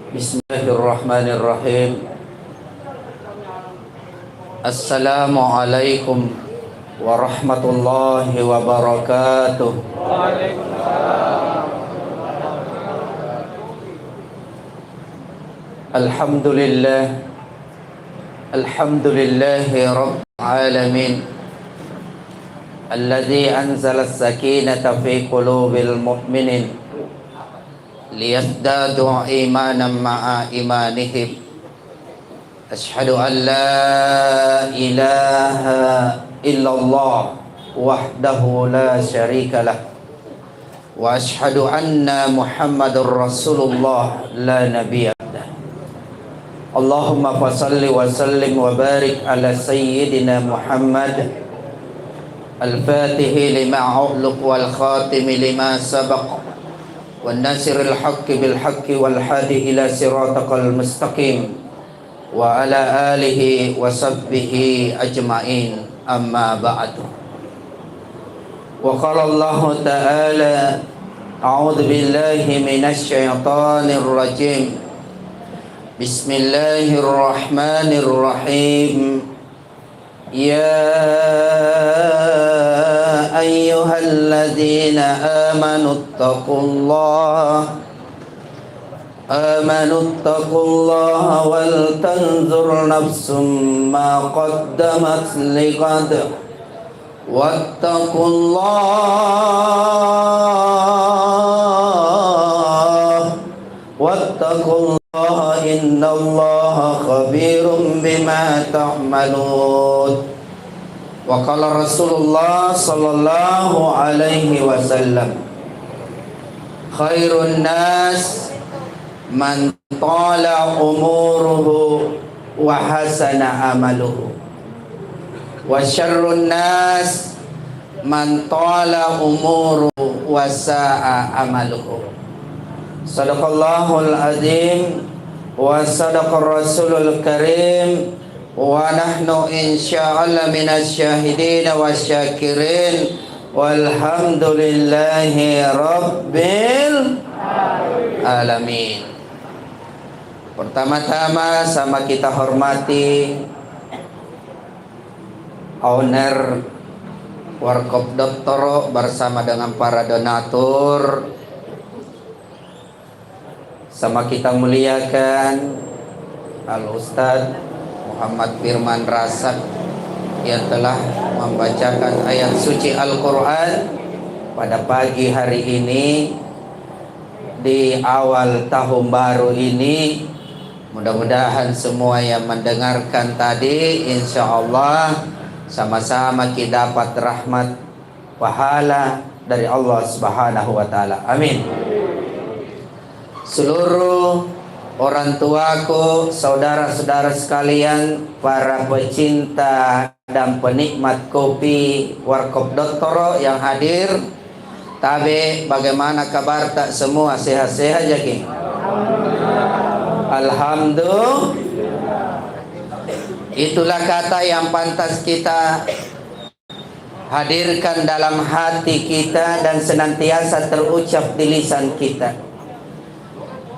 Bismillahirrahmanirrahim. Assalamualaikum warahmatullahi wabarakatuh. Alhamdulillah. Alhamdulillahi rabbil alamin. Alladzi anzala as-sakinata fi qulubil mu'minin liyazdadu imanan ma'a imanihim. Asyhadu an la ilaha illallah wahdahu la syarika lah wa asyhadu anna Muhammadar Rasulullah la nabiyya ba'dah. Allahumma fasalli wa sallim wa barik ala sayyidina Muhammad al-fatihi lima ughliq wal khatimi lima sabaq wan nasiril haqqi bil haqqi wal hadi ila siratal mustaqim wa ala alihi wa sahbihi ajma'in, amma ba'du. Wa qala Allah ta'ala a'udzu billahi minasy syaithanir rajim. Bismillahirrahmanirrahim. Ya ayyuhalladzina amanu taqullaha wal tanzur nafsum ma qaddamat liqad wattaqullaha innallaha khabirum bima ta'malun. Wa qala Rasulullah sallallahu alaihi wasallam, khairun nas man tala umuruhu wa hasana amaluhu wa syarrun nas man tala umuruhu wa sa'a amaluhu. Sadaqallahul azim wa sadaqar rasulul karim wa nahnu insyaallah minasy syahidin wa syakirin walhamdulillahi rabbil alamin. Pertama-tama sama kita hormati owner Warkop Dottoro bersama dengan para donatur. Sama kita muliakan Al-Ustaz Muhammad Firman Rasad yang telah membacakan ayat suci Al-Quran pada pagi hari ini di awal tahun baru ini. Mudah-mudahan semua yang mendengarkan tadi insya Allah sama-sama kita dapat rahmat pahala dari Allah Subhanahu wa Ta'ala. Amin. Seluruh orang tuaku, saudara-saudara sekalian, para pecinta dan penikmat kopi Warkop Dottoro yang hadir, tabe bagaimana kabar tak semua, sehat-sehat aja ki? Alhamdulillah. Itulah kata yang pantas kita hadirkan dalam hati kita dan senantiasa terucap di lisan kita.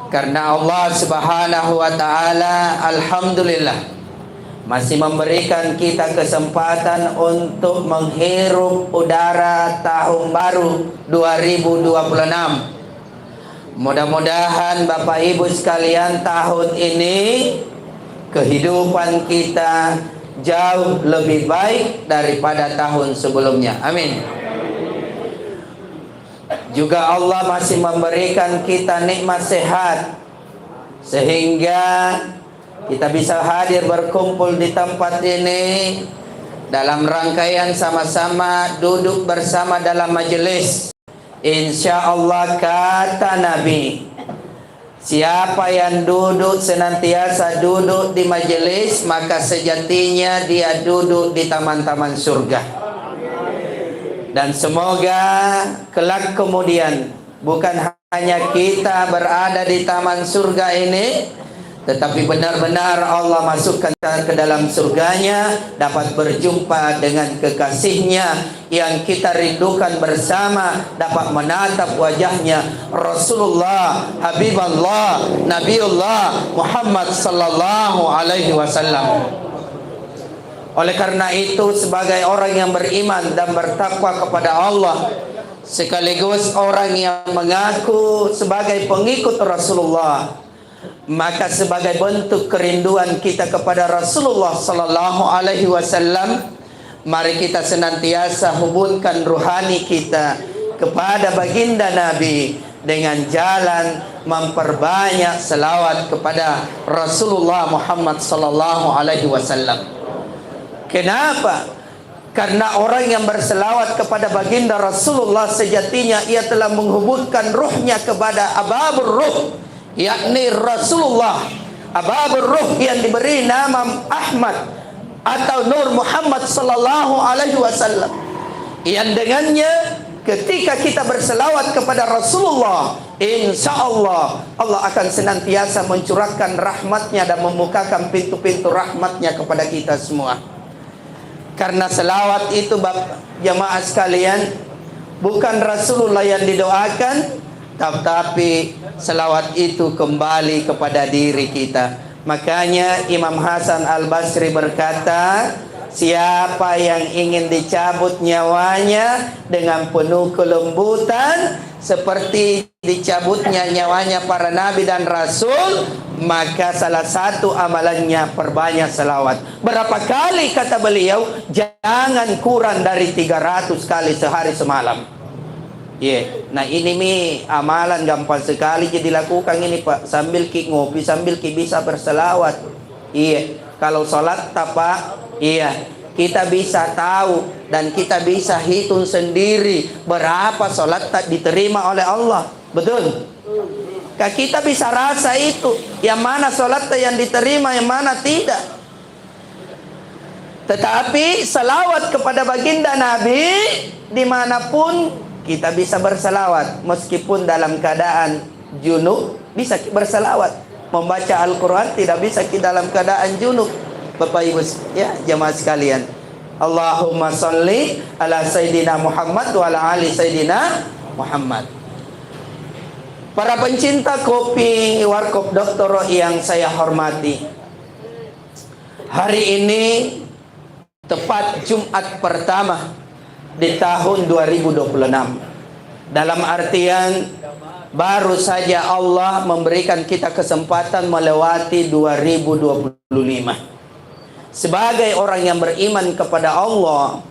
Karena Allah Subhanahu wa Ta'ala alhamdulillah masih memberikan kita kesempatan untuk menghirup udara tahun baru 2026. Mudah-mudahan Bapak Ibu sekalian, tahun ini kehidupan kita jauh lebih baik daripada tahun sebelumnya. Amin. Juga Allah masih memberikan kita nikmat sehat sehingga kita bisa hadir berkumpul di tempat ini dalam rangkaian sama-sama duduk bersama dalam majelis. Insya Allah kata Nabi, siapa yang duduk senantiasa duduk di majelis, maka sejatinya dia duduk di taman-taman surga. Dan semoga kelak kemudian bukan hanya kita berada di taman surga ini, tetapi benar-benar Allah masukkan ke dalam surganya, dapat berjumpa dengan kekasihnya yang kita rindukan bersama, dapat menatap wajahnya, Rasulullah, Habibullah, Nabiullah Muhammad sallallahu alaihi wasallam. Oleh karena itu, sebagai orang yang beriman dan bertakwa kepada Allah, sekaligus orang yang mengaku sebagai pengikut Rasulullah, maka sebagai bentuk kerinduan kita kepada Rasulullah sallallahu alaihi wasallam, mari kita senantiasa hubungkan ruhani kita kepada baginda Nabi dengan jalan memperbanyak selawat kepada Rasulullah Muhammad sallallahu alaihi wasallam. Kenapa? Karena orang yang berselawat kepada baginda Rasulullah sejatinya ia telah menghubungkan ruhnya kepada Ababur Ruh, yakni Rasulullah. Ababur Ruh yang diberi nama Ahmad atau Nur Muhammad sallallahu alaihi wasallam, yang dengannya ketika kita berselawat kepada Rasulullah, insya Allah Allah akan senantiasa mencurahkan rahmatnya dan membukakan pintu-pintu rahmatnya kepada kita semua. Karena selawat itu jamaah sekalian, bukan Rasulullah yang didoakan, tetapi selawat itu kembali kepada diri kita. Makanya Imam Hasan Al-Basri berkata, siapa yang ingin dicabut nyawanya dengan penuh kelembutan seperti dicabutnya nyawanya para nabi dan rasul, maka salah satu amalannya perbanyak selawat. Berapa kali kata beliau? Jangan kurang dari 300 kali sehari semalam. Nah ini amalan gampang sekali jadi lakukan ini Pak. Sambil ki ngopi, sambil ki bisa berselawat. Kalau sholat Pak, kita bisa tahu dan kita bisa hitung sendiri berapa sholat tak diterima oleh Allah. Betul? Kita bisa rasa itu, yang mana sholat yang diterima, yang mana tidak. Tetapi selawat kepada baginda Nabi, dimanapun kita bisa berselawat. Meskipun dalam keadaan junub, bisa berselawat. Membaca Al-Quran tidak bisa kita dalam keadaan junub. Bapak Ibu ya jamaah sekalian, Allahumma sholli ala Sayyidina Muhammad wa ala ali Sayyidina Muhammad. Para pencinta kopi Warkop Doktoro yang saya hormati, hari ini tepat Jumat pertama di tahun 2026. Dalam artian baru saja Allah memberikan kita kesempatan melewati 2025. Sebagai orang yang beriman kepada Allah,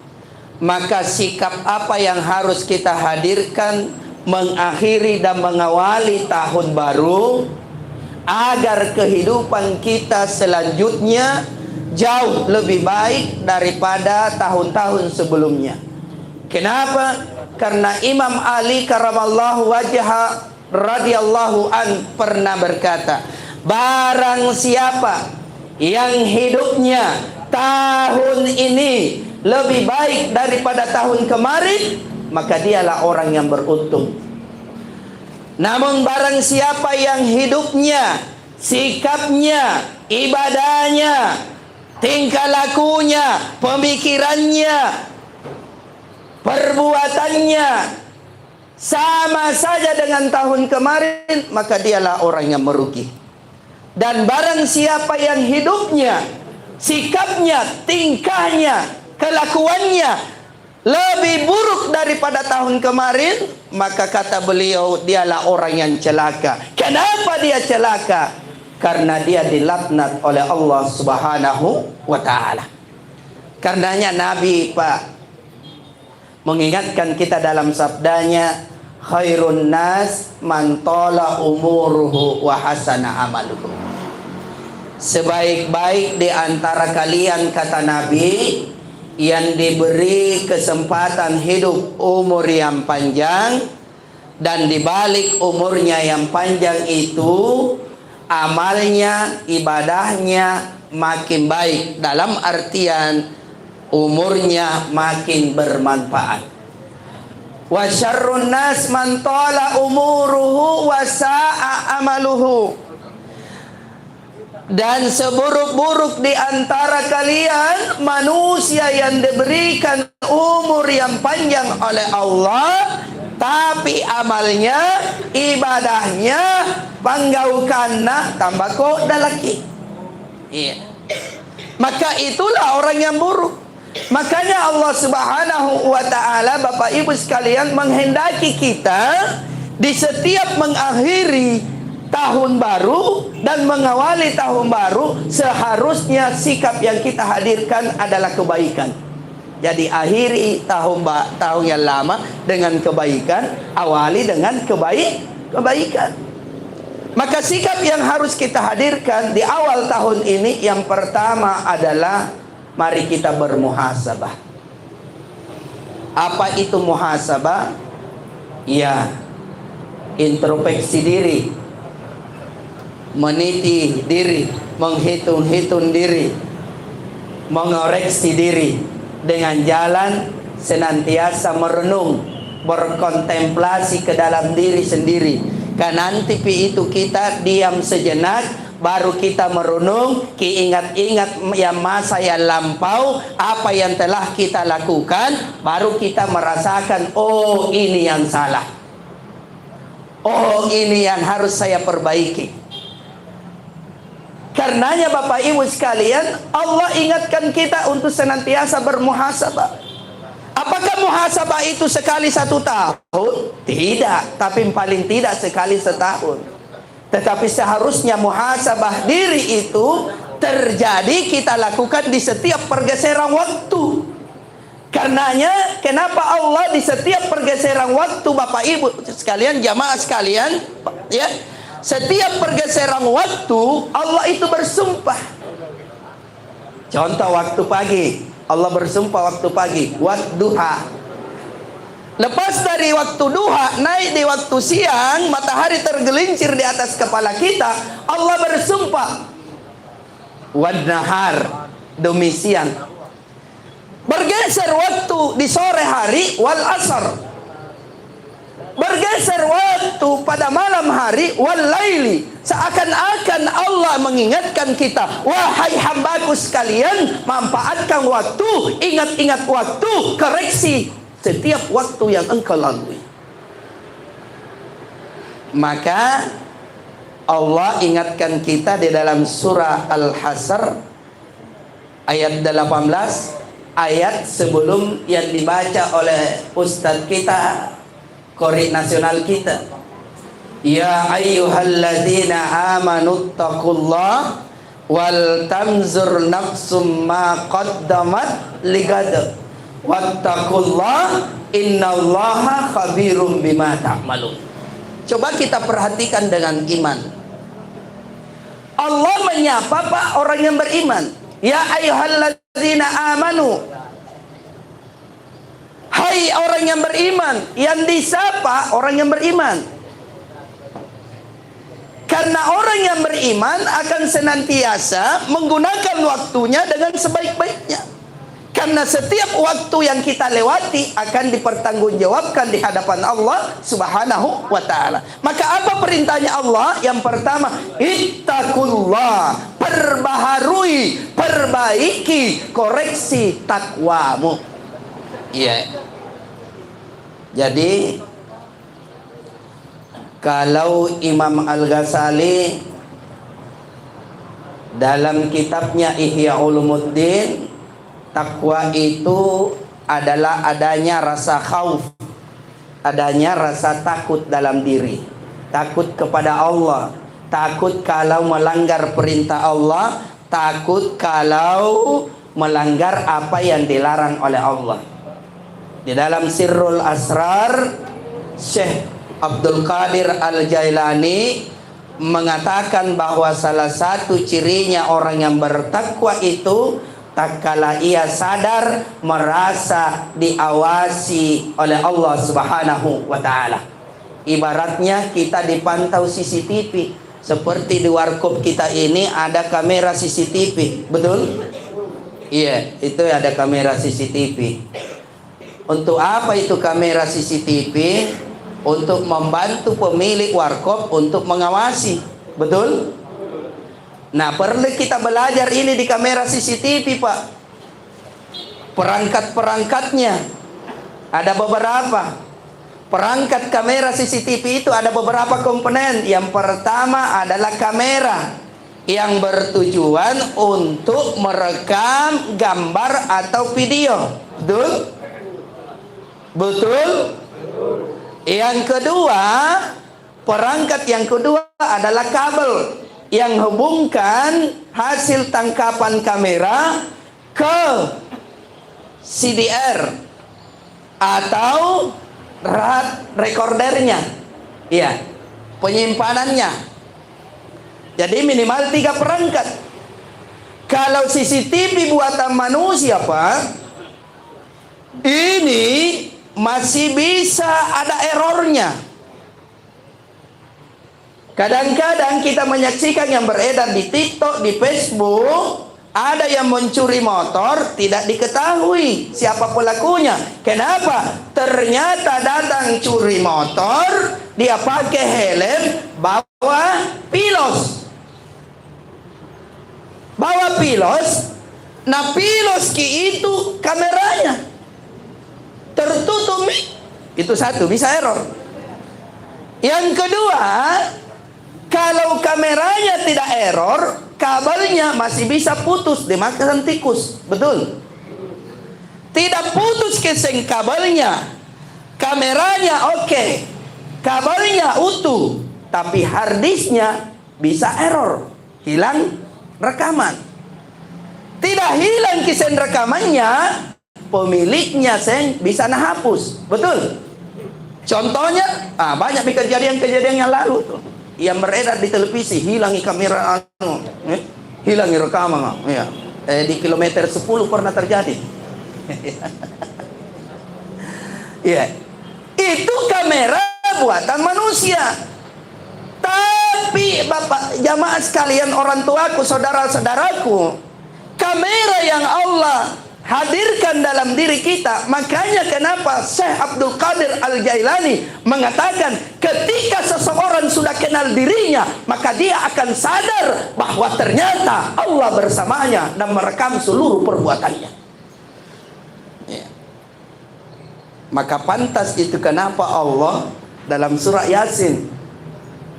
maka sikap apa yang harus kita hadirkan mengakhiri dan mengawali tahun baru, agar kehidupan kita selanjutnya jauh lebih baik daripada tahun-tahun sebelumnya. Kenapa? Karena Imam Ali karamallahu wajha radhiyallahu an pernah berkata, barang siapa yang hidupnya tahun ini lebih baik daripada tahun kemarin, maka dialah orang yang beruntung. Namun barang siapa yang hidupnya, sikapnya, ibadahnya, tingkah lakunya, pemikirannya, perbuatannya sama saja dengan tahun kemarin, maka dialah orang yang merugi. Dan barang siapa yang hidupnya, sikapnya, tingkahnya, kelakuannya lebih buruk daripada tahun kemarin, maka kata beliau dialah orang yang celaka. Kenapa dia celaka? Karena dia dilaknat oleh Allah Subhanahu wa ta'ala. Karenanya Nabi Pak mengingatkan kita dalam sabdanya, khairun nas man tala umuruhu wa hasana amaluhu. Sebaik-baik di antara kalian, kata Nabi, yang diberi kesempatan hidup umur yang panjang, dan dibalik umurnya yang panjang itu amalnya, ibadahnya makin baik, dalam artian umurnya makin bermanfaat. Wa syarrun nas man tala umuruhu wa sa'a amaluhu. Dan seburuk-buruk di antara kalian manusia yang diberikan umur yang panjang oleh Allah, tapi amalnya, ibadahnya, panggaukanna tambah kok dalaki. Iya. Maka itulah orang yang buruk. Makanya Allah Subhanahu wa ta'ala, Bapak Ibu sekalian, menghendaki kita di setiap mengakhiri tahun baru dan mengawali tahun baru, seharusnya sikap yang kita hadirkan adalah kebaikan. Jadi akhiri tahun yang lama dengan kebaikan, awali dengan kebaikan. Maka sikap yang harus kita hadirkan di awal tahun ini, yang pertama adalah mari kita bermuhasabah. Apa itu muhasabah? Ya, introspeksi diri, meniti diri, menghitung-hitung diri, mengoreksi diri dengan jalan senantiasa merenung, berkontemplasi ke dalam diri sendiri. Karena nanti itu kita diam sejenak, baru kita merenung, ingat-ingat yang masa yang lampau, apa yang telah kita lakukan, baru kita merasakan, oh ini yang salah, oh ini yang harus saya perbaiki. Karenanya Bapak Ibu sekalian, Allah ingatkan kita untuk senantiasa bermuhasabah. Apakah muhasabah itu sekali 1 tahun? Tidak, tapi paling tidak sekali setahun. Tetapi seharusnya muhasabah diri itu terjadi, kita lakukan di setiap pergeseran waktu. Karenanya kenapa Allah di setiap pergeseran waktu, Bapak Ibu sekalian, jamaah sekalian, ya, setiap pergeseran waktu Allah itu bersumpah. Contoh waktu pagi, Allah bersumpah waktu pagi, wadduha. Lepas dari waktu duha, naik di waktu siang, matahari tergelincir di atas kepala kita, Allah bersumpah wadnahar, demi siang. Bergeser waktu di sore hari, wal asar. Bergeser waktu pada malam hari, wal laili. Seakan-akan Allah mengingatkan kita, wahai hambaku sekalian, manfaatkan waktu, ingat-ingat waktu, koreksi setiap waktu yang engkau lalui. Maka Allah ingatkan kita di dalam surah Al-Hasr ayat 18, ayat sebelum yang dibaca oleh Ustadz kita, Qori nasional kita. Ya ayyuhalladzina amanu taqullah wal tamzur nafsum ma qaddamat ligad wattaqullah innallaha khabirum bima ta'malun. Coba kita perhatikan dengan iman. Allah menyapa Pak orang yang beriman. Ya ayyuhalladzina amanu. Hai orang yang beriman, yang disapa orang yang beriman. Karena orang yang beriman akan senantiasa menggunakan waktunya dengan sebaik-baiknya. Karena setiap waktu yang kita lewati akan dipertanggungjawabkan di hadapan Allah Subhanahu wa ta'ala. Maka apa perintahnya Allah? Yang pertama, ittaqullah, perbaharui, perbaiki, koreksi takwamu. Iya. Jadi kalau Imam Al-Ghazali dalam kitabnya Ihya Ulumuddin, takwa itu adalah adanya rasa khauf, adanya rasa takut dalam diri, takut kepada Allah, takut kalau melanggar perintah Allah, takut kalau melanggar apa yang dilarang oleh Allah. Di dalam Sirrul Asrar, Syekh Abdul Qadir Al-Jailani mengatakan bahwa salah satu cirinya orang yang bertakwa itu tak kala ia sadar merasa diawasi oleh Allah Subhanahu wa ta'ala. Ibaratnya kita dipantau CCTV. Seperti di warkop kita ini ada kamera CCTV, betul? Iya, itu ada kamera CCTV. Untuk apa itu kamera CCTV? Untuk membantu pemilik warkop untuk mengawasi, betul? Nah, perlu kita belajar ini di kamera CCTV, Pak. Perangkat-perangkatnya ada beberapa. Perangkat kamera CCTV itu ada beberapa komponen. Yang pertama adalah kamera yang bertujuan untuk merekam gambar atau video. Betul? Betul? Yang kedua, perangkat yang kedua adalah kabel yang hubungkan hasil tangkapan kamera ke CDR atau recordernya. Iya, penyimpanannya. Jadi minimal 3 perangkat. Kalau CCTV buatan manusia, Pak, ini masih bisa ada errornya. Kadang-kadang kita menyaksikan yang beredar di TikTok, di Facebook, ada yang mencuri motor, tidak diketahui siapa pelakunya. Kenapa? Ternyata datang curi motor, dia pakai helm, bawa pilos. Bawa pilos, nah pilos itu kameranya tertutup. Itu satu, bisa error. Yang kedua, kalau kameranya tidak error, kabelnya masih bisa putus dimakan tikus. Betul? Tidak putus keseng kabelnya. Kameranya oke, kabelnya utuh, tapi harddisknya bisa error, hilang rekaman. Tidak hilang kesen rekamannya, pemiliknya bisa hapus. Betul? Contohnya, banyak kejadian-kejadian yang lalu tuh, yang beredar di televisi, hilangi kamera hilangi rekaman. Ya. Di kilometer 10 pernah terjadi. Ya. Itu kamera buatan manusia. Tapi Bapak jamaah sekalian, orang tuaku, saudara-saudaraku, kamera yang Allah hadirkan dalam diri kita. Makanya kenapa Syekh Abdul Qadir Al-Jailani mengatakan ketika seseorang sudah kenal dirinya, maka dia akan sadar bahwa ternyata Allah bersamanya dan merekam seluruh perbuatannya. Ya. Maka pantas itu kenapa Allah dalam surah Yasin,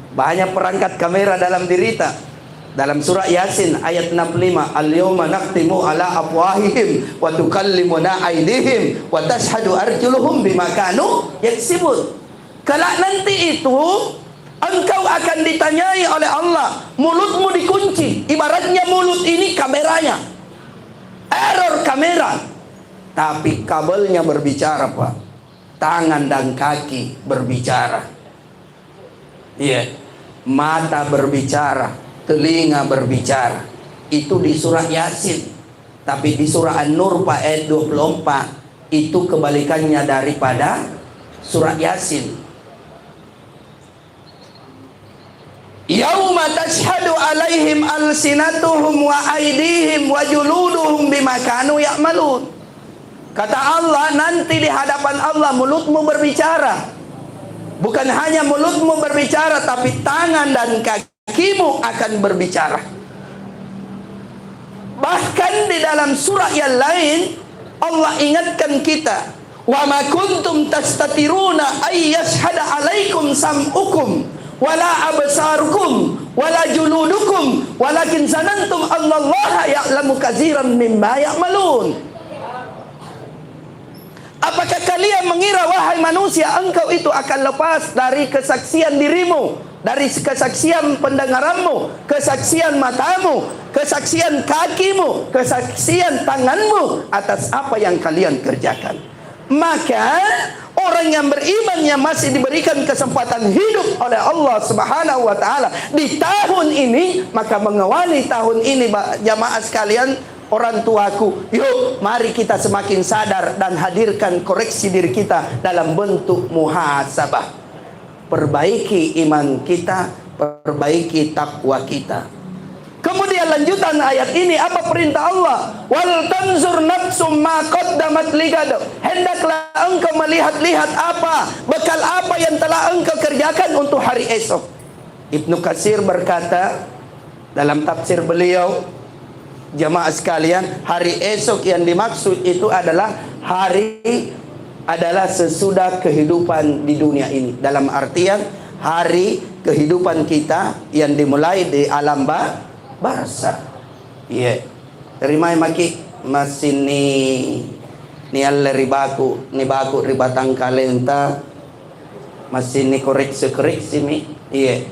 banyak perangkat kamera dalam diri kita. Dalam surah Yasin ayat 65, al-yawma naqtimu ala afwahihim wa tukallimuna aydihim wa tashhadu arjuluhum bima kanu yaksibun. Kelak nanti itu engkau akan ditanyai oleh Allah, mulutmu dikunci. Ibaratnya mulut ini kameranya, error kamera, tapi kabelnya berbicara, Pak. Tangan dan kaki berbicara. Iya, mata berbicara, telinga berbicara. Itu di surah Yasin. Tapi di surah An-Nur ayat 24 itu kebalikannya daripada surah Yasin. Yauma tashhadu alaihim alsinatuhum wa aydihim wa juluduhum bima kanu ya'malun. Kata Allah, nanti di hadapan Allah mulutmu berbicara. Bukan hanya mulutmu berbicara, tapi tangan dan kakimu akan berbicara. Bahkan di dalam surah yang lain Allah ingatkan kita, wa ma kuntum tastatiruna ay yashhada alaikum sam'ukum wala absarukum wala juludukum walakin zanantum annallaha ya'lamu katsiran mimma ya'malun. Apakah kalian mengira, wahai manusia, engkau itu akan lepas dari kesaksian dirimu, dari kesaksian pendengaranmu, kesaksian matamu, kesaksian kakimu, kesaksian tanganmu atas apa yang kalian kerjakan? Maka orang yang beriman yang masih diberikan kesempatan hidup oleh Allah Subhanahu wa taala di tahun ini, maka mengawali tahun ini jamaah sekalian, orang tuaku, yuk mari kita semakin sadar dan hadirkan koreksi diri kita dalam bentuk muhasabah. Perbaiki iman kita, perbaiki takwa kita. Kemudian lanjutan ayat ini, apa perintah Allah? Wal tanzur nafsum ma qaddamat ligad. Hendaklah engkau melihat-lihat apa bekal apa yang telah engkau kerjakan untuk hari esok. Ibnu Katsir berkata, Dalam tafsir beliau, jamaah sekalian, hari esok yang dimaksud itu adalah adalah sesudah kehidupan di dunia ini. Dalam artian hari kehidupan kita yang dimulai di alam barzakh. Iya. Terima maki masih ni alle ribaku ribatang kalenta masih ni koreksi mi. Iya.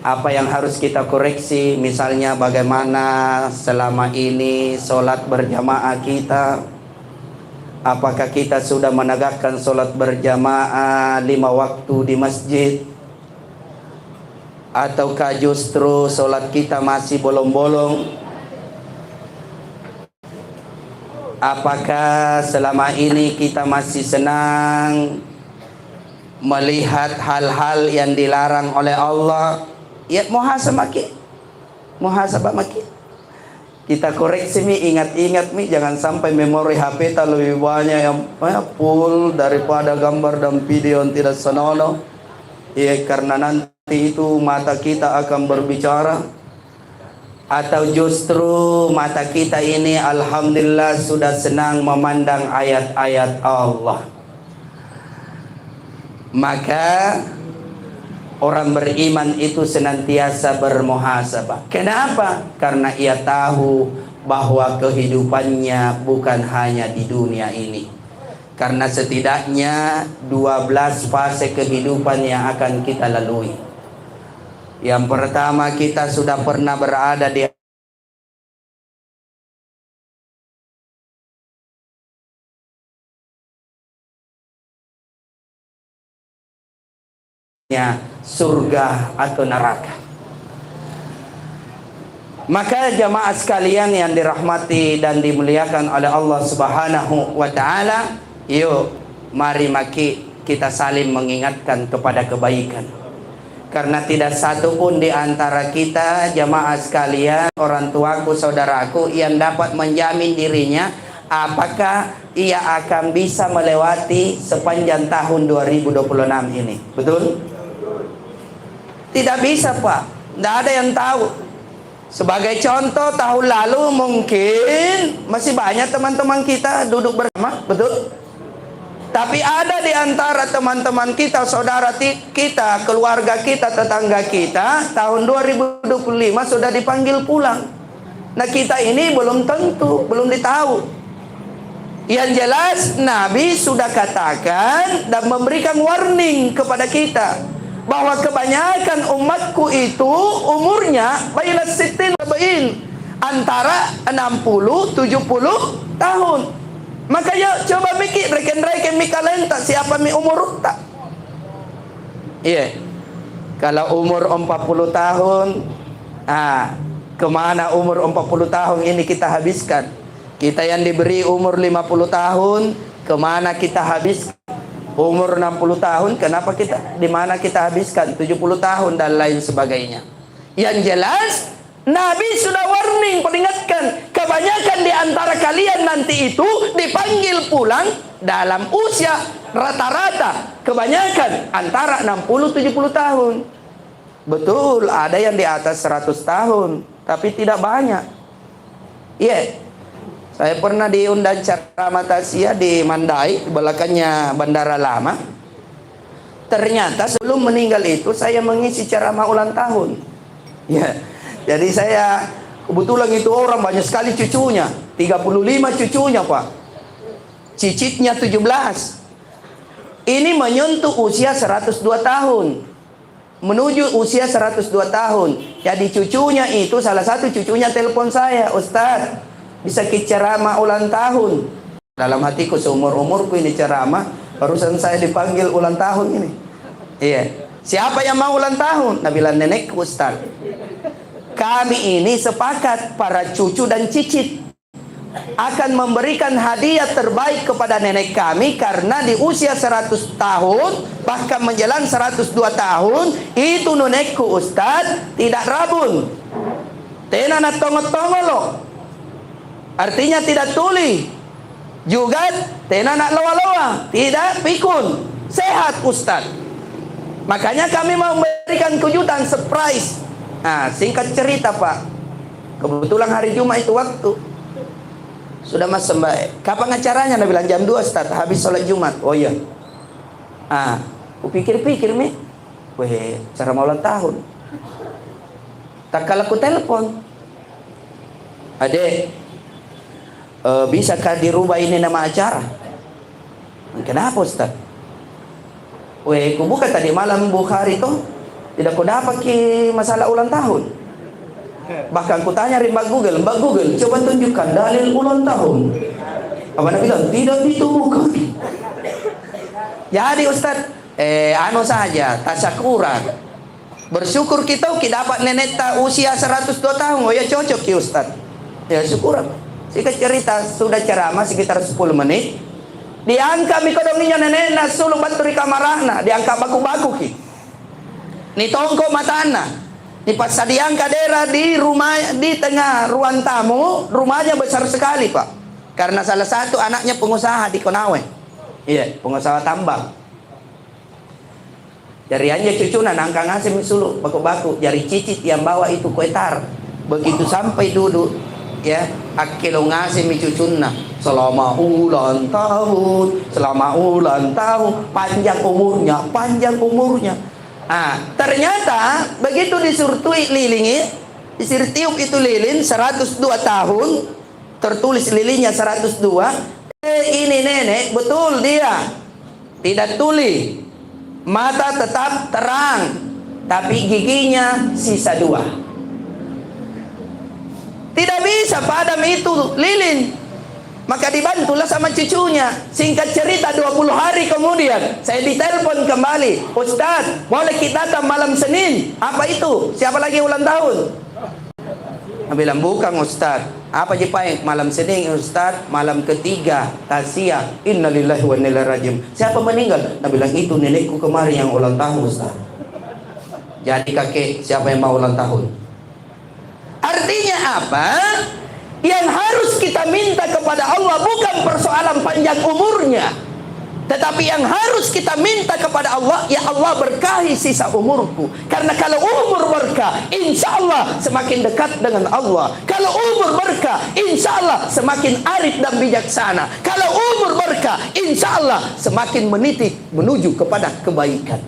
Apa yang harus kita koreksi, misalnya bagaimana selama ini sholat berjamaah kita. Apakah kita sudah menegakkan sholat berjamaah 5 waktu di masjid, ataukah justru sholat kita masih bolong-bolong? Apakah selama ini kita masih senang melihat hal-hal yang dilarang oleh Allah? Ya, muhasabah maki. Kita koreksi mi, ingat mi, jangan sampai memori HP kita lebih banyak yang full daripada gambar dan video yang tidak senonoh. Ya, karena nanti itu mata kita akan berbicara. Atau justru mata kita ini alhamdulillah sudah senang memandang ayat-ayat Allah. Maka orang beriman itu senantiasa bermuhasabah. Kenapa? Karena ia tahu bahwa kehidupannya bukan hanya di dunia ini. Karena setidaknya 12 fase kehidupan yang akan kita lalui. Yang pertama, kita sudah pernah berada di surga atau neraka. Maka jamaah sekalian yang dirahmati dan dimuliakan oleh Allah Subhanahu wa taala, yuk mari kita saling mengingatkan kepada kebaikan. Karena tidak satu pun di antara kita jamaah sekalian, orang tuaku, saudaraku, yang dapat menjamin dirinya apakah ia akan bisa melewati sepanjang tahun 2026 ini. Betul? Tidak bisa, Pak. Tidak ada yang tahu. Sebagai contoh, tahun lalu mungkin masih banyak teman-teman kita duduk bersama, betul? Tapi ada di antara teman-teman kita, saudara kita, keluarga kita, tetangga kita, tahun 2025 sudah dipanggil pulang. Nah, kita ini belum tentu, belum ditahu. Yang jelas, Nabi sudah katakan dan memberikan warning kepada kita bahwa kebanyakan umatku itu umurnya baina sittin wabain, antara 60-70 tahun. Maka ya coba mikir reken-reken mikalenta siapa mi umur tak? Iya. Kalau umur 40 tahun, kemana umur 40 tahun ini kita habiskan? Kita yang diberi umur 50 tahun, kemana kita habiskan? Umur 60 tahun, kenapa kita, di mana kita habiskan? 70 tahun dan lain sebagainya. Yang jelas, Nabi sudah warning, peringatkan, kebanyakan di antara kalian nanti itu dipanggil pulang dalam usia rata-rata, kebanyakan antara 60-70 tahun. Betul, ada yang di atas 100 tahun, tapi tidak banyak. Iya. Saya pernah diundang ceramah tausiah di Mandai, belakangnya Bandara Lama. Ternyata sebelum meninggal itu saya mengisi ceramah ulang tahun. Ya, jadi saya kebetulan itu orang banyak sekali cucunya, 35 cucunya, Pak. Cicitnya 17. Ini menyentuh usia 102 tahun. Menuju usia 102 tahun. Jadi cucunya itu, salah satu cucunya telepon saya, Ustaz, bisa ke ceramah ulang tahun. Dalam hatiku, seumur-umurku ini ceramah, barusan saya dipanggil ulang tahun ini. Iya. Siapa yang mau ulang tahun? Nah, bilang nenekku, Ustaz. Kami ini sepakat, para cucu dan cicit, akan memberikan hadiah terbaik kepada nenek kami, karena di usia 100 tahun, bahkan menjelang 102 tahun, itu nenekku, Ustaz, tidak rabun. Tena na tongo-tongo. Artinya tidak tuli, juga tena nak loa-loa, tidak pikun, sehat, Ustaz. Makanya kami mau memberikan kejutan, surprise. Nah, singkat cerita Pak, kebetulan hari Jumat itu waktu sudah mas sembahyang. Kapan acaranya? Dia bilang jam 2 Ustaz, habis sholat Jumat. Oh iya. Aku pikir-pikir mi, weh, cara mau ulang tahun. Tak kalah aku telepon, Adek, bisakah dirubah ini nama acara? Kenapa Ustaz? Weh, aku buka tadi malam Bukhari tuh, tidak aku dapat ki masalah ulang tahun. Bahkan aku tanya Mbak Google, coba tunjukkan dalil ulang tahun. Apa dia bilang? Tidak ditemukan. Jadi Ustaz, anu saja, tasyakuran. Bersyukur kita dapat nenek tak usia 102 tahun. Oh ya cocok ya Ustaz. Ya syukuran. Singkat cerita, sudah ceramah sekitar 10 menit. Diangkat mikodonginya nenek na sulung baturi kamarana, diangkat baku-baku ki. Ni tongko matana. Ni pas diangkat daerah di rumah, di tengah ruang tamu, rumahnya besar sekali Pak. Karena salah satu anaknya pengusaha di Konawe. Iya, pengusaha tambang. Dari anja cucuna nangka ngasih misulu baku-baku, jari cicit yang bawa itu kuetar. Begitu sampai duduk, ya, akilo ngasih mi cucuna. Selama ulang tahun, panjang umurnya. Ternyata begitu disurtui lilingi, disir tiup itu lilin 102 tahun, tertulis lilinnya 102. Ini nenek betul dia tidak tuli, mata tetap terang, tapi giginya sisa 2. Tidak bisa padam itu lilin. Maka dibantulah sama cucunya. Singkat cerita 20 hari kemudian saya ditelepon kembali, Ustaz, boleh kita datang malam Senin? Apa itu? Siapa lagi ulang tahun? Saya bilang bukan Ustaz. Apa jipain? Malam Senin Ustaz, malam ketiga taziah. Innalillahi wa inna ilaihi rajiun. Siapa meninggal? Saya bilang itu nenekku kemarin yang ulang tahun Ustaz. Jadi kakek siapa yang mau ulang tahun? Artinya apa? Yang harus kita minta kepada Allah bukan persoalan panjang umurnya, tetapi yang harus kita minta kepada Allah, ya Allah berkahi sisa umurku. Karena kalau umur berkah, insya Allah semakin dekat dengan Allah. Kalau umur berkah, insya Allah semakin arif dan bijaksana. Kalau umur berkah, insya Allah semakin meniti menuju kepada kebaikan.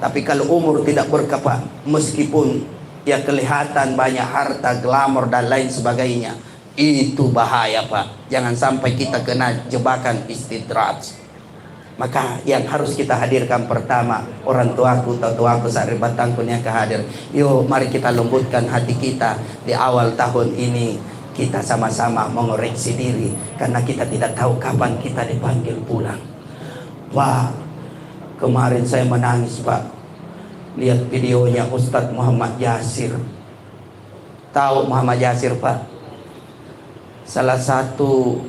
Tapi kalau umur tidak berkah Pak, meskipun ya kelihatan banyak harta, glamor dan lain sebagainya, itu bahaya Pak. Jangan sampai kita kena jebakan istidraj. Maka yang harus kita hadirkan pertama, orang tuaku, tatuaku, saribatangku yang kehadir. Yuk mari kita lembutkan hati kita di awal tahun ini. Kita sama-sama mengoreksi diri, karena kita tidak tahu kapan kita dipanggil pulang. Wah, kemarin saya menangis Pak, lihat videonya Ustadz Muhammad Yasir. Tahu Muhammad Yasir Pak? Salah satu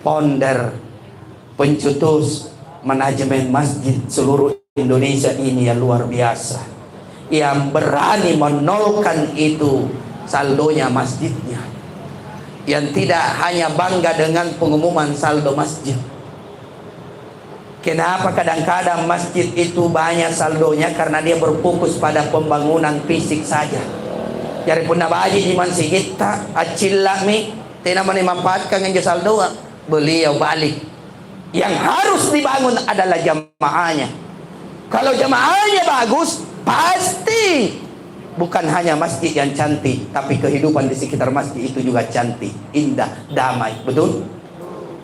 founder, pencetus manajemen masjid seluruh Indonesia ini yang luar biasa, yang berani menolkan itu saldonya masjidnya, yang tidak hanya bangga dengan pengumuman saldo masjid. Kenapa kadang-kadang masjid itu banyak saldonya? Karena dia berfokus pada pembangunan fisik saja. Jadi pun nabaji di masjid tak acillami tidak memanfaatkan yang saldo, beliau balik. Yang harus dibangun adalah jamaahnya. Kalau jamaahnya bagus, pasti bukan hanya masjid yang cantik, tapi kehidupan di sekitar masjid itu juga cantik, indah, damai. Betul?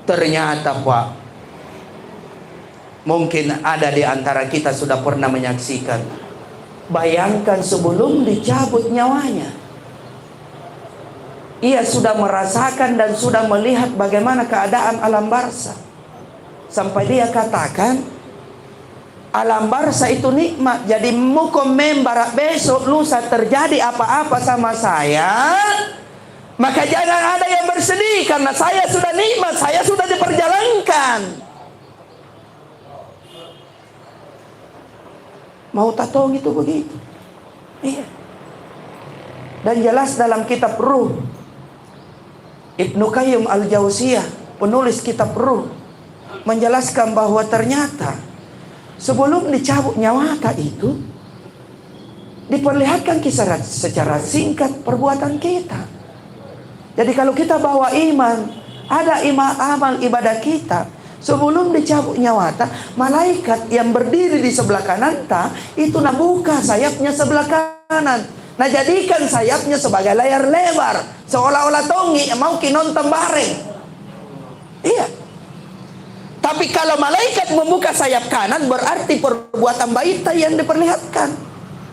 Ternyata Pak, mungkin ada di antara kita sudah pernah menyaksikan. Bayangkan sebelum dicabut nyawanya, ia sudah merasakan dan sudah melihat bagaimana keadaan alam barza. Sampai dia katakan, alam barza itu nikmat. Jadi mukom membara besok lusa terjadi apa-apa sama saya, maka jangan ada yang bersedih, karena saya sudah nikmat, saya sudah diperjalankan. Mau tatong itu begitu. Iya. Dan jelas dalam kitab Ruh, Ibnu Qayyim Al-Jauziyah, penulis kitab Ruh, menjelaskan bahwa ternyata sebelum dicabut nyawa itu diperlihatkan kisah secara singkat perbuatan kita. Jadi kalau kita bawa iman, ada amal ibadah kita, sebelum dicabut nyawa malaikat yang berdiri di sebelah kanan itu buka sayapnya sebelah kanan. Nah, jadikan sayapnya sebagai layar lebar, seolah-olah tongi mau nonton bareng. Iya. Tapi kalau malaikat membuka sayap kanan, berarti perbuatan baik yang diperlihatkan.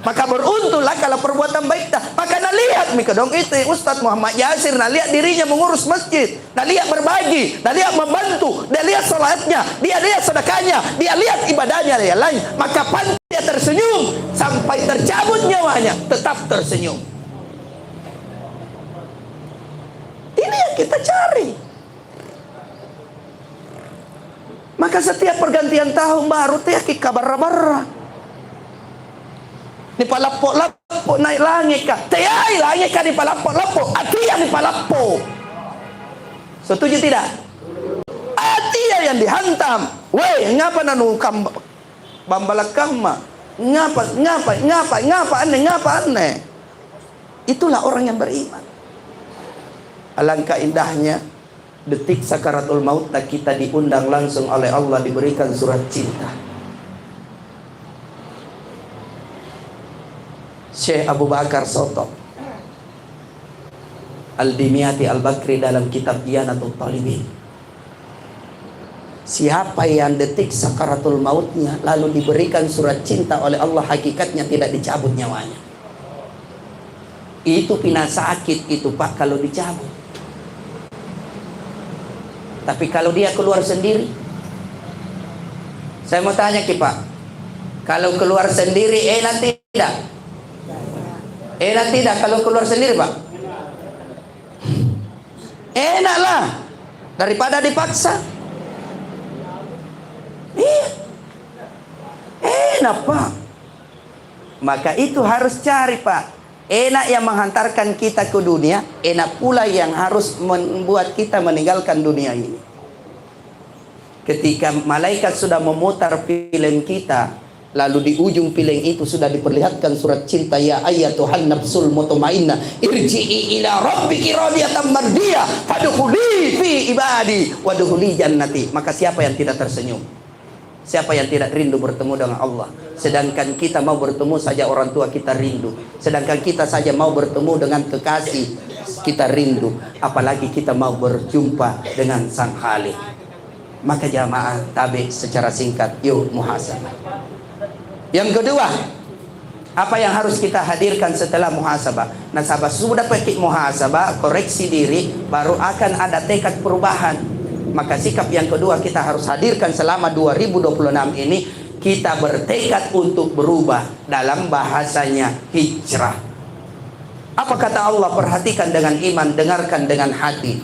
Maka beruntunglah kalau perbuatan baik maka nak lihat mika dong itu Ustadz Muhammad Yasir, nak lihat dirinya mengurus masjid, nak lihat berbagi, nak lihat membantu, dia lihat salatnya, dia lihat sedekahnya, dia lihat ibadahnya yang lain, maka pantas dia tersenyum sampai tercabut nyawanya, tetap tersenyum. Ini yang kita cari. Maka setiap pergantian tahun baru tiap kabar-kabar di palapok-lapok naik langit kah? Tiai langit kah di palapok-lapok? Hati yang di palapok. Setuju tidak? Hati yang dihantam. Weh, ngapa nanu bambalakama? Ngapa aneh? Itulah orang yang beriman. Alangkah indahnya detik sakaratul maut kita diundang langsung oleh Allah, diberikan surat cinta. Syekh Abu Bakar Soto Al-Dimyati Al-Bakri dalam kitab Iyanatul Talibin, siapa yang detik sakaratul mautnya lalu diberikan surat cinta oleh Allah, hakikatnya tidak dicabut nyawanya. Itu pina sakit itu Pak kalau dicabut. Tapi kalau dia keluar sendiri, saya mau tanya Pak, kalau keluar sendiri enak tidak? Enak tidak kalau keluar sendiri Pak? Enaklah daripada dipaksa. Iya, enak Pak. Maka itu harus cari Pak. Enak yang menghantarkan kita ke dunia, enak pula yang harus membuat kita meninggalkan dunia ini. Ketika malaikat sudah memutar film kita, lalu di ujung piling itu sudah diperlihatkan surat cinta, ya ayyatuhan nafsul mutmainnah irji'i ila rabbiki radiyatan mardiyah fadkhuli fi ibadi wadkhuli jannati. Maka siapa yang tidak tersenyum? Siapa yang tidak rindu bertemu dengan Allah? Sedangkan kita mau bertemu saja orang tua kita rindu. Sedangkan kita saja mau bertemu dengan kekasih kita rindu, apalagi kita mau berjumpa dengan Sang Khalik. Maka jamaah tabi secara singkat, yuk muhasabah. Yang kedua, apa yang harus kita hadirkan setelah muhasabah? Nasabah sudah pakai muhasabah, koreksi diri, baru akan ada tekad perubahan. Maka sikap yang kedua kita harus hadirkan selama 2026 ini, kita bertekad untuk berubah. Dalam bahasanya hijrah. Apa kata Allah? Perhatikan dengan iman, dengarkan dengan hati.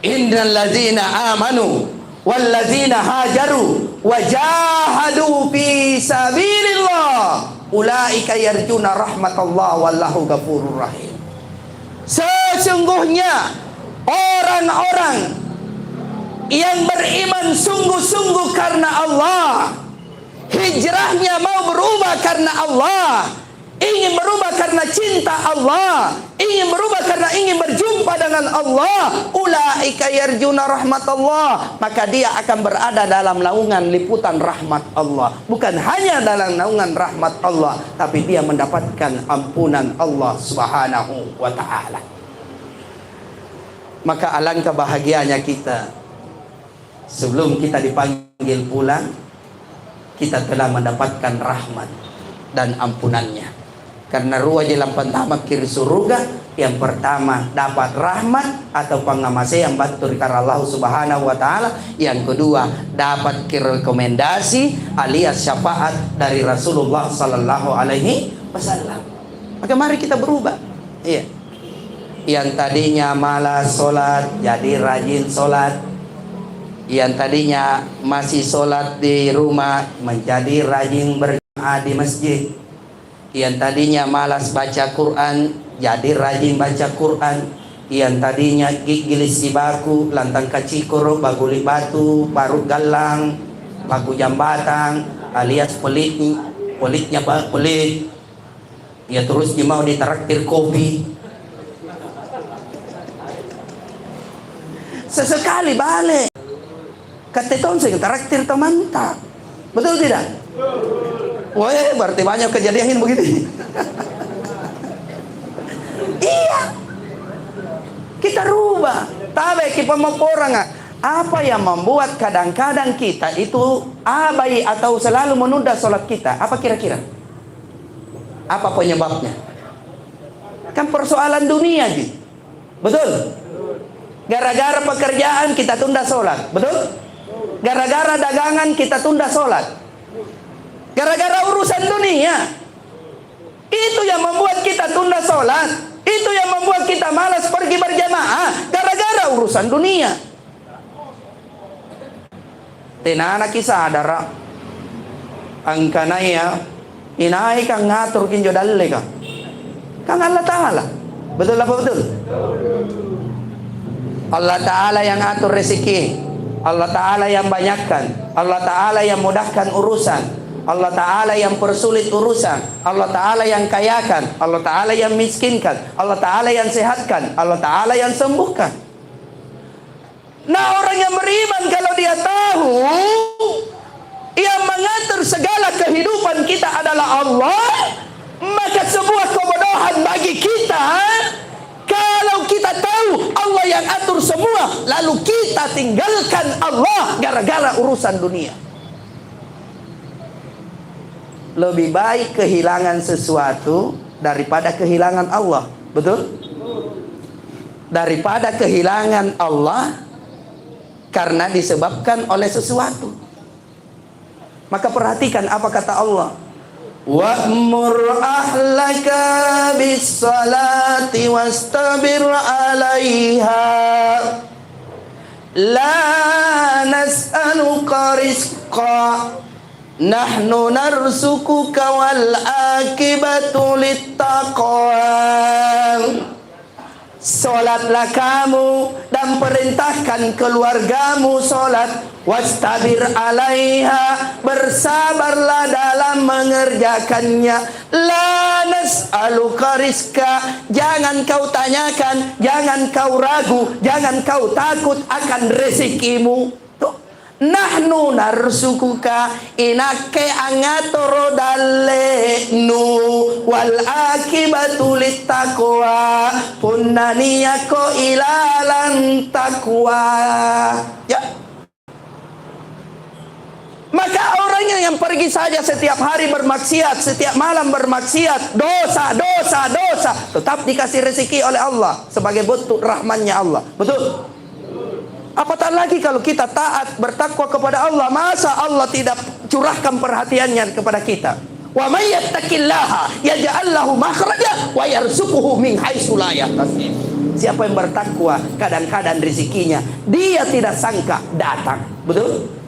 Innal ladzina amanu walladzina hajaru wajahadu fi sabilillah ulaika yarjuna rahmatallah wallahu ghafurur rahim. Sesungguhnya orang-orang yang beriman sungguh-sungguh karena Allah, hijrahnya mau berubah karena Allah, ingin berubah karena cinta Allah, ingin berubah karena ingin berjumpa dengan Allah, ulaika yarjuna rahmatullah, maka dia akan berada dalam naungan liputan rahmat Allah. Bukan hanya dalam naungan rahmat Allah, tapi dia mendapatkan ampunan Allah subhanahu wa ta'ala. Maka alangkah bahagianya kita, sebelum kita dipanggil pulang, kita telah mendapatkan rahmat dan ampunannya. Karena ruwa jalan pertama kiri surga, yang pertama dapat rahmat atau pengamase yang batur karena Allah subhanahu wa ta'ala. Yang kedua dapat rekomendasi alias syafaat dari Rasulullah sallallahu alaihi wasallam. Maka mari kita berubah. Iya. Yang tadinya malas sholat jadi rajin sholat. Yang tadinya masih sholat di rumah menjadi rajin berjamaah di masjid. Yang tadinya malas baca Quran jadi rajin baca Quran. Yang tadinya gilis si baku lantang kacikoro baguli batu parut galang baku jambatan alias pelitnya pelit. Ya terus dia mau ditraktir kopi. Sesekali balik. Keteton sing traktir teman tak. Betul tidak? Wah, berarti banyak kejadian begini. Iya. Kita rubah. Tapi kita mau orang apa yang membuat kadang-kadang kita itu abai atau selalu menunda sholat kita? Apa kira-kira? Apa penyebabnya? Kan persoalan dunia, Ji. Betul? Gara-gara pekerjaan kita tunda sholat. Betul? Gara-gara dagangan kita tunda sholat. Gara-gara urusan dunia. Itu yang membuat kita tunda sholat. Itu yang membuat kita malas pergi berjamaah. Gara-gara urusan dunia. Tinana kisah adara angkanaya inai kang ngatur kinjo dalle ka kang Allah Ta'ala. Betul apa betul? Allah Ta'ala yang atur rezeki, Allah Ta'ala yang banyakkan, Allah Ta'ala yang mudahkan urusan, Allah Ta'ala yang persulit urusan, Allah Ta'ala yang kayakan, Allah Ta'ala yang miskinkan, Allah Ta'ala yang sehatkan, Allah Ta'ala yang sembuhkan. Nah, orang yang beriman kalau dia tahu yang mengatur segala kehidupan kita adalah Allah, maka sebuah kebodohan bagi kita kalau kita tahu Allah yang atur semua, lalu kita tinggalkan Allah gara-gara urusan dunia. Lebih baik kehilangan sesuatu daripada kehilangan Allah. Betul? Daripada kehilangan Allah karena disebabkan oleh sesuatu. Maka perhatikan apa kata Allah. Wa'mur ahlaka bis salati wastabir 'alaiha la nas'aluka rizqa nahnu narzuquka wal akibatu littaqwa. Solatlah kamu dan perintahkan keluargamu solat. Wastabir 'alaiha, bersabarlah dalam mengerjakannya. La nas'aluka rizqa, jangan kau tanyakan, jangan kau ragu, jangan kau takut akan rezekimu. Nahnu narzukuka, inake angatoro dalle nu wal akibatu littaqwa, punnaniyako ilalan takwa. Ya. Maka orangnya yang pergi saja setiap hari bermaksiat, setiap malam bermaksiat, dosa, tetap dikasih rezeki oleh Allah sebagai bentuk rahmannya Allah. Betul? Apatah lagi kalau kita taat bertakwa kepada Allah, masa Allah tidak curahkan perhatiannya kepada kita? Wa may yattaqillaha yaj'al lahu makhraja wa yarzuquhu min haitsu la yahtasib. Siapa yang bertakwa, kadang-kadang rezekinya dia tidak sangka datang. Betul?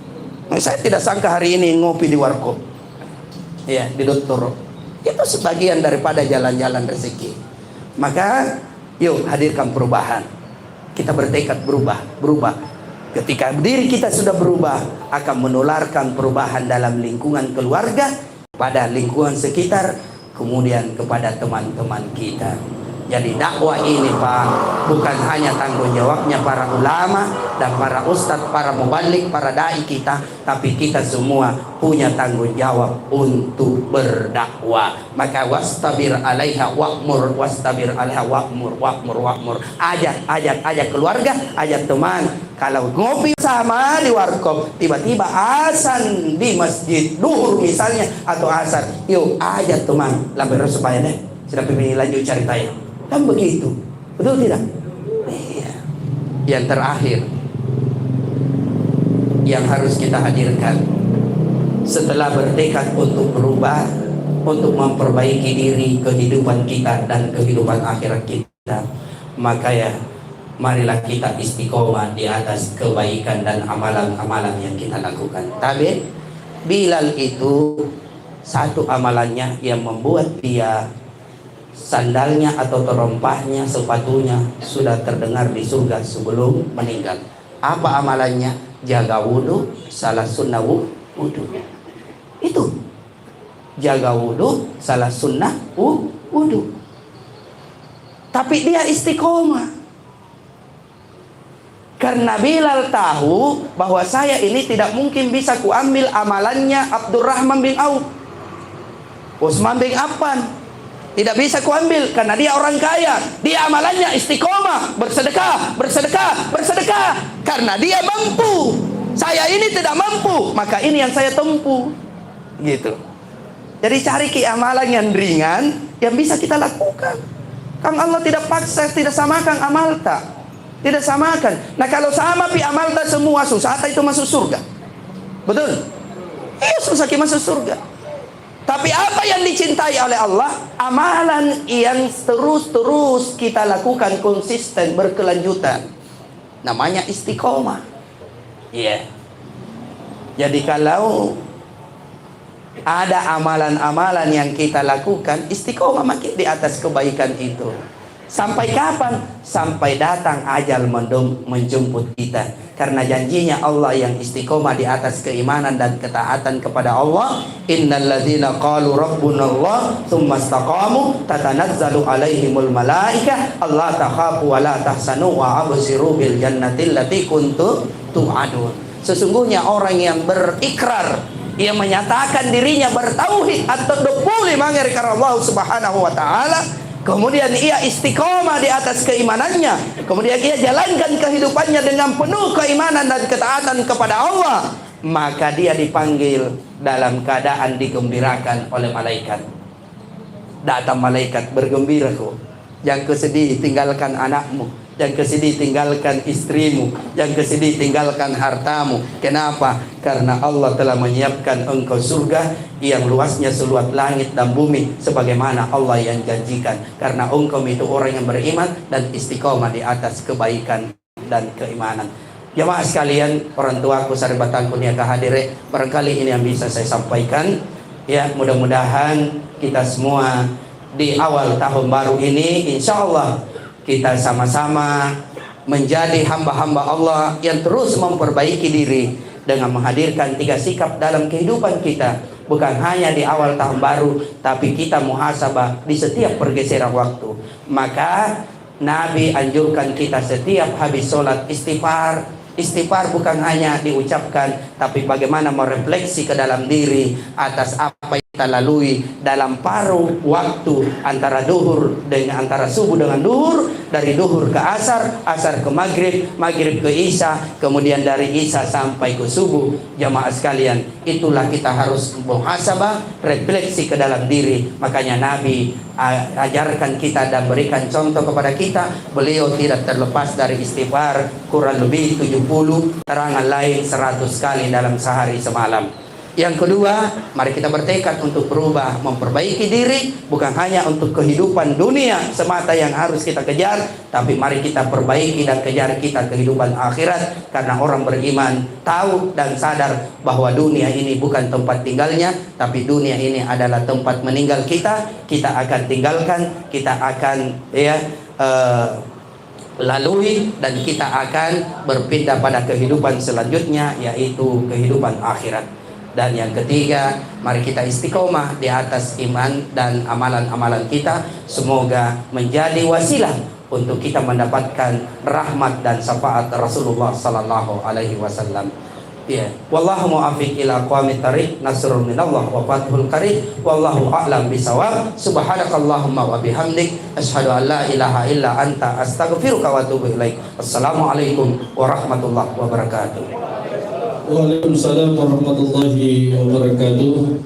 Saya tidak sangka hari ini ngopi di warkop. Ya, di Dokter. Itu sebagian daripada jalan-jalan rezeki. Maka yuk hadirkan perubahan. Kita bertekad berubah. Ketika diri kita sudah berubah, akan menularkan perubahan dalam lingkungan keluarga, pada lingkungan sekitar, kemudian kepada teman-teman kita. Jadi dakwah ini Pak, bukan hanya tanggung jawabnya para ulama dan para ustadz, para mubalik, para dai kita, tapi kita semua punya tanggung jawab untuk berdakwah. Maka wastabir 'alaiha wa'mur, wastabir 'alaiha wa'mur. Ajak keluarga, ajak teman. Kalau ngopi sama di warkop, tiba-tiba azan di masjid duhur misalnya atau asar, yuk ajak teman, lamber supaya deh, sudah pilih lanjut cari tanya. Kan begitu, betul tidak? Iya. Yang terakhir yang harus kita hadirkan setelah bertekad untuk berubah, untuk memperbaiki diri, kehidupan kita dan kehidupan akhirat kita, maka ya marilah kita istiqomah di atas kebaikan dan amalan-amalan yang kita lakukan. Tapi Bilal itu satu amalannya yang membuat dia sandalnya atau terompahnya, sepatunya sudah terdengar di surga sebelum meninggal. Apa amalannya? Jaga wudhu, salah sunnah wudhu. Itu jaga wudhu, salah sunnah wudhu. Tapi dia istiqomah. Karena Bilal tahu bahwa saya ini tidak mungkin bisa kuambil amalannya Abdurrahman bin Auf, Utsman bin Affan. Tidak bisa kuambil karena dia orang kaya. Dia amalannya istiqomah, bersedekah, bersedekah, bersedekah. Karena dia mampu. Saya ini tidak mampu, maka ini yang saya tempuh. Gitu. Jadi cari amalan yang ringan yang bisa kita lakukan. Kang Allah tidak paksa, tidak samakan amal tak. Tidak samakan. Nah kalau sama pi amal tak semua susah tak itu masuk surga. Betul? Iya susah kita masuk surga. Tapi apa yang dicintai oleh Allah? Amalan yang terus-terus kita lakukan konsisten berkelanjutan. Namanya istiqomah. Iya. Jadi kalau ada amalan-amalan yang kita lakukan, istiqomah makin di atas kebaikan itu. Sampai kapan? Sampai datang ajal menjemput kita. Karena janjinya Allah yang istiqomah di atas keimanan dan ketaatan kepada Allah. Innal ladzina qalu rabbuna Allah tsumma istaqamu tatanazzalu alaihimul malaikah alla takhafu wa la tahzanu wa abshiru bil jannati allati kuntum tu'adun. Sesungguhnya orang yang berikrar, ia menyatakan dirinya bertauhid atau depuli mangir karena Allah Subhanahu wa taala, kemudian ia istiqomah di atas keimanannya, kemudian ia jalankan kehidupannya dengan penuh keimanan dan ketaatan kepada Allah, maka dia dipanggil dalam keadaan digembirakan oleh malaikat. Datang malaikat bergembira kok. Yang kesedih tinggalkan anakmu, yang kesedih tinggalkan istrimu, yang kesedih tinggalkan hartamu. Kenapa? Karena Allah telah menyiapkan engkau surga yang luasnya seluas langit dan bumi, sebagaimana Allah yang janjikan. Karena engkau itu orang yang beriman dan istiqomah di atas kebaikan dan keimanan. Jemaah sekalian, orang tuaku saribatangku niaka hadire, barangkali ini yang bisa saya sampaikan. Ya, mudah-mudahan kita semua di awal tahun baru ini, insya Allah kita sama-sama menjadi hamba-hamba Allah yang terus memperbaiki diri dengan menghadirkan 3 sikap dalam kehidupan kita. Bukan hanya di awal tahun baru, tapi kita muhasabah di setiap pergeseran waktu. Maka Nabi anjurkan kita setiap habis sholat istighfar. Istighfar bukan hanya diucapkan, tapi bagaimana merefleksi ke dalam diri atas apa yang kita lalui dalam paruh waktu antara antara subuh dengan duhur, dari duhur ke asar, asar ke maghrib, maghrib ke isya, kemudian dari isya sampai ke subuh. Jamaah sekalian, itulah kita harus muhasabah, refleksi ke dalam diri. Makanya Nabi ajarkan kita dan berikan contoh kepada kita. Beliau tidak terlepas dari istighfar kurang lebih 70, terangan lain 100 kali dalam sehari semalam. Yang kedua, mari kita bertekad untuk berubah, memperbaiki diri, bukan hanya untuk kehidupan dunia semata yang harus kita kejar, tapi mari kita perbaiki dan kejar kita kehidupan akhirat. Karena orang beriman tahu dan sadar bahwa dunia ini bukan tempat tinggalnya, tapi dunia ini adalah tempat meninggal kita. Kita akan tinggalkan, kita akan lalui, dan kita akan berpindah pada kehidupan selanjutnya, yaitu kehidupan akhirat. Dan yang ketiga, mari kita istiqomah di atas iman dan amalan-amalan kita. Semoga menjadi wasilah untuk kita mendapatkan rahmat dan syafaat Rasulullah sallallahu alaihi wasallam. Ya, wallahu muwaffiq ila aqwamit thariq, nasrun minallah wa fathul qarib, wallahu a'lam bisawab. Subhanakallahumma wa bihamdik, asyhadu an la ilaha illa anta, astaghfiruka wa atubu ilaik. Assalamualaikum warahmatullahi wabarakatuh. Waalaikumsalam warahmatullahi wabarakatuh.